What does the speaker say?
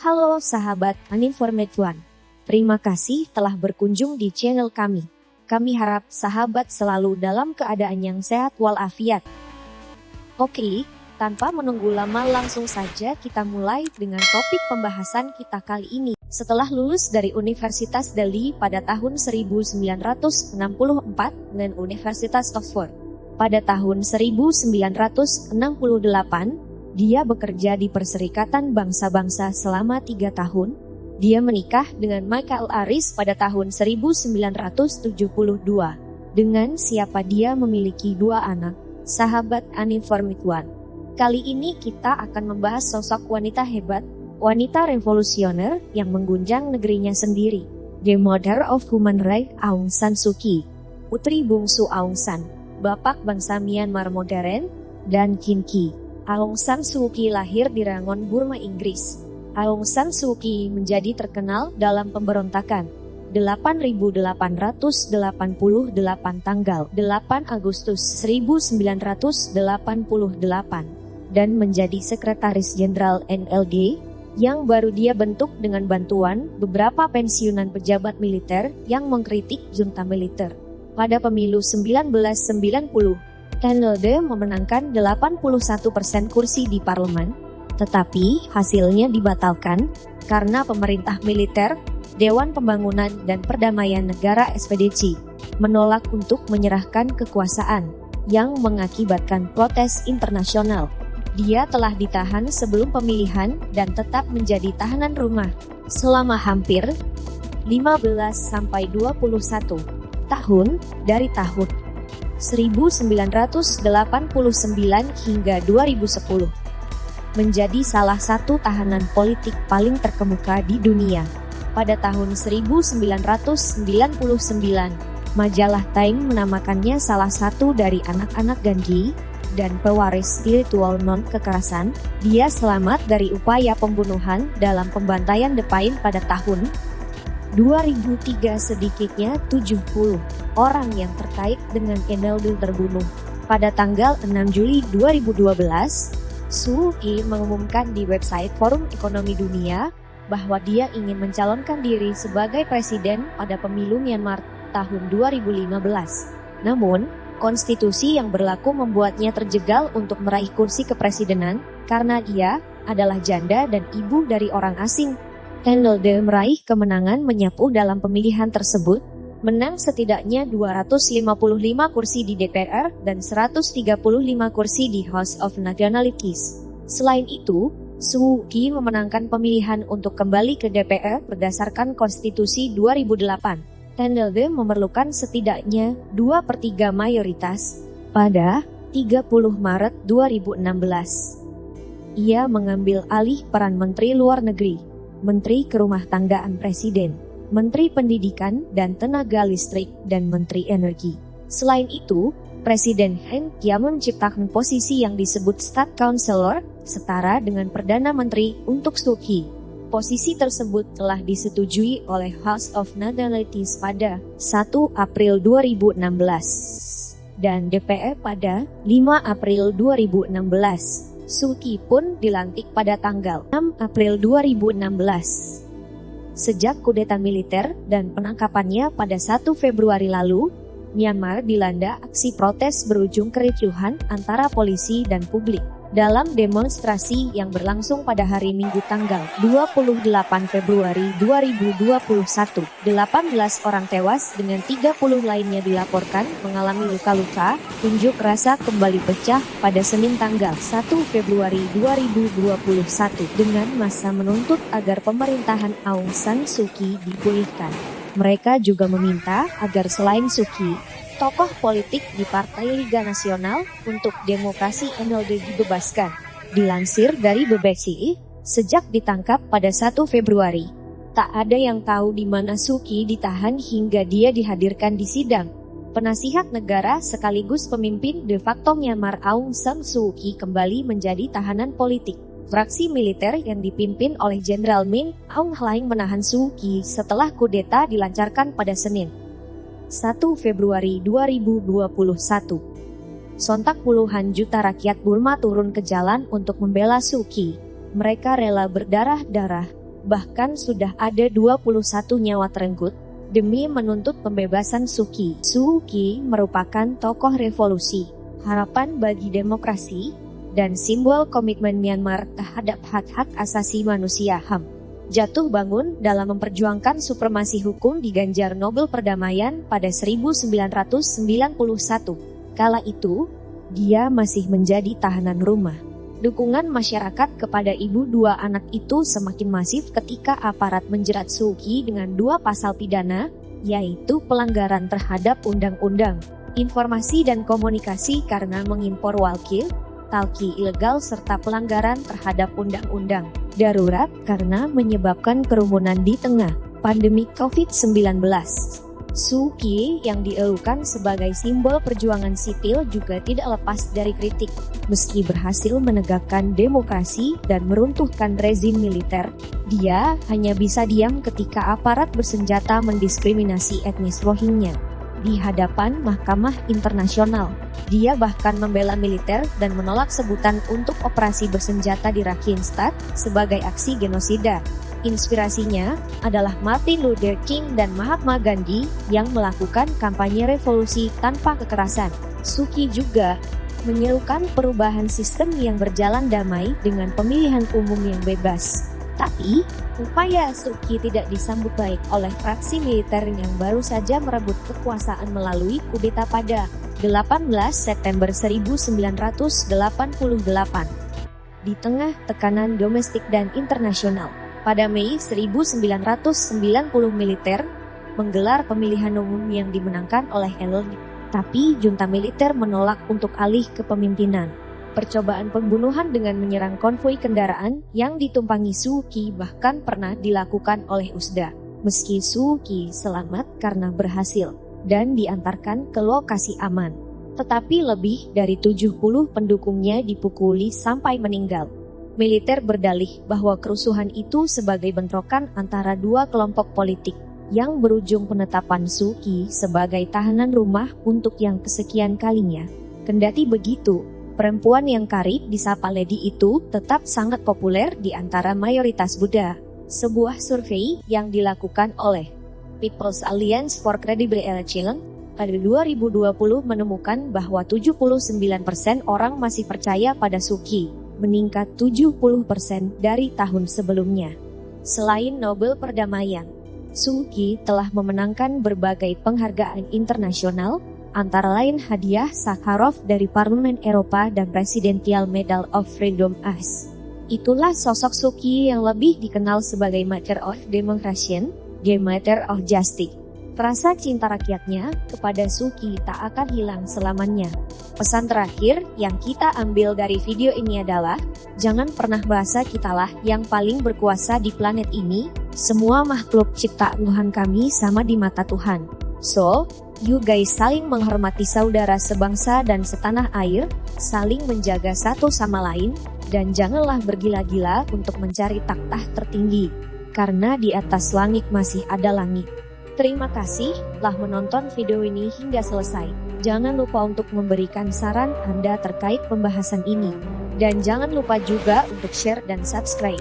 Halo sahabat Uninformed One, terima kasih telah berkunjung di channel kami. Kami harap sahabat selalu dalam keadaan yang sehat walafiat. Oke, tanpa menunggu lama langsung saja kita mulai dengan topik pembahasan kita kali ini. Setelah lulus dari Universitas Delhi pada tahun 1964 dan Universitas Oxford pada tahun 1968, dia bekerja di Perserikatan Bangsa-Bangsa selama 3 tahun. Dia menikah dengan Michael Aris pada tahun 1972. Dengan siapa dia memiliki 2 anak, sahabat Uninformed One. Kali ini kita akan membahas sosok wanita hebat, wanita revolusioner yang mengguncang negerinya sendiri. The Mother of Human Rights, Aung San Suu Kyi. Putri bungsu Aung San, Bapak bangsa Myanmar modern, dan Kin Kyi. Aung San Suu Kyi lahir di Rangon, Burma, Inggris. Aung San Suu Kyi menjadi terkenal dalam pemberontakan 8.888 tanggal 8 Agustus 1988 dan menjadi Sekretaris Jenderal NLD yang baru dia bentuk dengan bantuan beberapa pensiunan pejabat militer yang mengkritik junta militer. Pada pemilu 1990, NLD memenangkan 81% kursi di parlemen, tetapi hasilnya dibatalkan karena pemerintah militer, Dewan Pembangunan dan Perdamaian Negara SPDC menolak untuk menyerahkan kekuasaan, yang mengakibatkan protes internasional. Dia telah ditahan sebelum pemilihan dan tetap menjadi tahanan rumah selama hampir 15-21 tahun dari tahun 1989 hingga 2010, menjadi salah satu tahanan politik paling terkemuka di dunia. Pada tahun 1999, majalah Time menamakannya salah satu dari anak-anak Gandhi dan pewaris spiritual non-kekerasan. Dia selamat dari upaya pembunuhan dalam pembantaian The Pine pada tahun 2003. Sedikitnya 70 orang yang terkait dengan NLD terbunuh. Pada tanggal 6 Juli 2012, Suu Kyi mengumumkan di website Forum Ekonomi Dunia bahwa dia ingin mencalonkan diri sebagai presiden pada pemilu Myanmar tahun 2015. Namun, konstitusi yang berlaku membuatnya terjegal untuk meraih kursi kepresidenan karena dia adalah janda dan ibu dari orang asing. NLD meraih kemenangan menyapu dalam pemilihan tersebut, menang setidaknya 255 kursi di DPR dan 135 kursi di House of Nationalities. Selain itu, Suu Kyi memenangkan pemilihan untuk kembali ke DPR berdasarkan konstitusi 2008. NLD memerlukan setidaknya 2/3 mayoritas pada 30 Maret 2016. Ia mengambil alih peran Menteri Luar Negeri, Menteri Kerumah Tanggaan Presiden, Menteri Pendidikan dan Tenaga Listrik, dan Menteri Energi. Selain itu, Presiden Heng Kia menciptakan posisi yang disebut State Councilor, setara dengan Perdana Menteri untuk Suu Kyi. Posisi tersebut telah disetujui oleh House of Nationalities pada 1 April 2016 dan DPR pada 5 April 2016. Suu Kyi pun dilantik pada tanggal 6 April 2016. Sejak kudeta militer dan penangkapannya pada 1 Februari lalu, Myanmar dilanda aksi protes berujung kericuhan antara polisi dan publik. Dalam demonstrasi yang berlangsung pada hari Minggu tanggal 28 Februari 2021, 18 orang tewas dengan 30 lainnya dilaporkan mengalami luka-luka. Unjuk rasa kembali pecah pada Senin tanggal 1 Februari 2021 dengan massa menuntut agar pemerintahan Aung San Suu Kyi dipulihkan. Mereka juga meminta agar selain Suu Kyi, tokoh politik di Partai Liga Nasional untuk Demokrasi NLD dibebaskan. Dilansir dari BBC, sejak ditangkap pada 1 Februari, tak ada yang tahu di mana Suu Kyi ditahan hingga dia dihadirkan di sidang. Penasihat negara sekaligus pemimpin de facto Myanmar Aung San Suu Kyi kembali menjadi tahanan politik. Fraksi militer yang dipimpin oleh Jenderal Min Aung Hlaing menahan Suu Kyi setelah kudeta dilancarkan pada Senin 1 Februari 2021. Sontak puluhan juta rakyat Burma turun ke jalan untuk membela Suu Kyi. Mereka rela berdarah-darah Bahkan sudah ada 21 nyawa terenggut demi menuntut pembebasan Suu Kyi. Suu Kyi merupakan tokoh revolusi, harapan bagi demokrasi, dan simbol komitmen Myanmar terhadap hak-hak asasi manusia (HAM). Jatuh bangun dalam memperjuangkan supremasi hukum diganjar Nobel Perdamaian pada 1991. Kala itu, dia masih menjadi tahanan rumah. Dukungan masyarakat kepada ibu dua anak itu semakin masif ketika aparat menjerat Suu Kyi dengan 2 pasal pidana, yaitu pelanggaran terhadap undang-undang informasi dan komunikasi karena mengimpor walkie, talkie ilegal serta pelanggaran terhadap undang-undang darurat karena menyebabkan kerumunan di tengah pandemi COVID-19. Suu Kyi yang dielukan sebagai simbol perjuangan sipil juga tidak lepas dari kritik. Meski berhasil menegakkan demokrasi dan meruntuhkan rezim militer, dia hanya bisa diam ketika aparat bersenjata mendiskriminasi etnis Rohingya di hadapan Mahkamah Internasional. Dia bahkan membela militer dan menolak sebutan untuk operasi bersenjata di Rakhine State sebagai aksi genosida. Inspirasinya adalah Martin Luther King dan Mahatma Gandhi yang melakukan kampanye revolusi tanpa kekerasan. Suu Kyi juga menyerukan perubahan sistem yang berjalan damai dengan pemilihan umum yang bebas. Tapi, upaya Suu Kyi tidak disambut baik oleh fraksi militer yang baru saja merebut kekuasaan melalui kudeta pada 18 September 1988. Di tengah tekanan domestik dan internasional, pada Mei 1990 militer menggelar pemilihan umum yang dimenangkan oleh LN. Tapi junta militer menolak untuk alih kepemimpinan. Percobaan pembunuhan dengan menyerang konvoi kendaraan yang ditumpangi Suu Kyi bahkan pernah dilakukan oleh USDA. Meski Suu Kyi selamat karena berhasil dan diantarkan ke lokasi aman, tetapi lebih dari 70 pendukungnya dipukuli sampai meninggal. Militer berdalih bahwa kerusuhan itu sebagai bentrokan antara 2 kelompok politik yang berujung penetapan Suu Kyi sebagai tahanan rumah untuk yang kesekian kalinya. Kendati begitu, perempuan yang karib disapa Lady itu tetap sangat populer di antara mayoritas Buddha. Sebuah survei yang dilakukan oleh People's Alliance for Credible Election pada 2020 menemukan bahwa 79% orang masih percaya pada Suu Kyi, meningkat 70% dari tahun sebelumnya. Selain Nobel Perdamaian, Suu Kyi telah memenangkan berbagai penghargaan internasional, antara lain hadiah Sakharov dari Parlemen Eropa dan Presidential Medal of Freedom (AS). Itulah sosok Suu Kyi yang lebih dikenal sebagai Mother of Democracy, The Mother of Justice. Rasa cinta rakyatnya kepada Suu Kyi tak akan hilang selamanya. Pesan terakhir yang kita ambil dari video ini adalah, jangan pernah merasa kitalah yang paling berkuasa di planet ini. Semua makhluk ciptaan Tuhan kami sama di mata Tuhan. So, you guys saling menghormati saudara sebangsa dan setanah air, saling menjaga satu sama lain, dan janganlah bergila-gila untuk mencari takhta tertinggi, karena di atas langit masih ada langit. Terima kasih telah menonton video ini hingga selesai. Jangan lupa untuk memberikan saran Anda terkait pembahasan ini. Dan jangan lupa juga untuk share dan subscribe.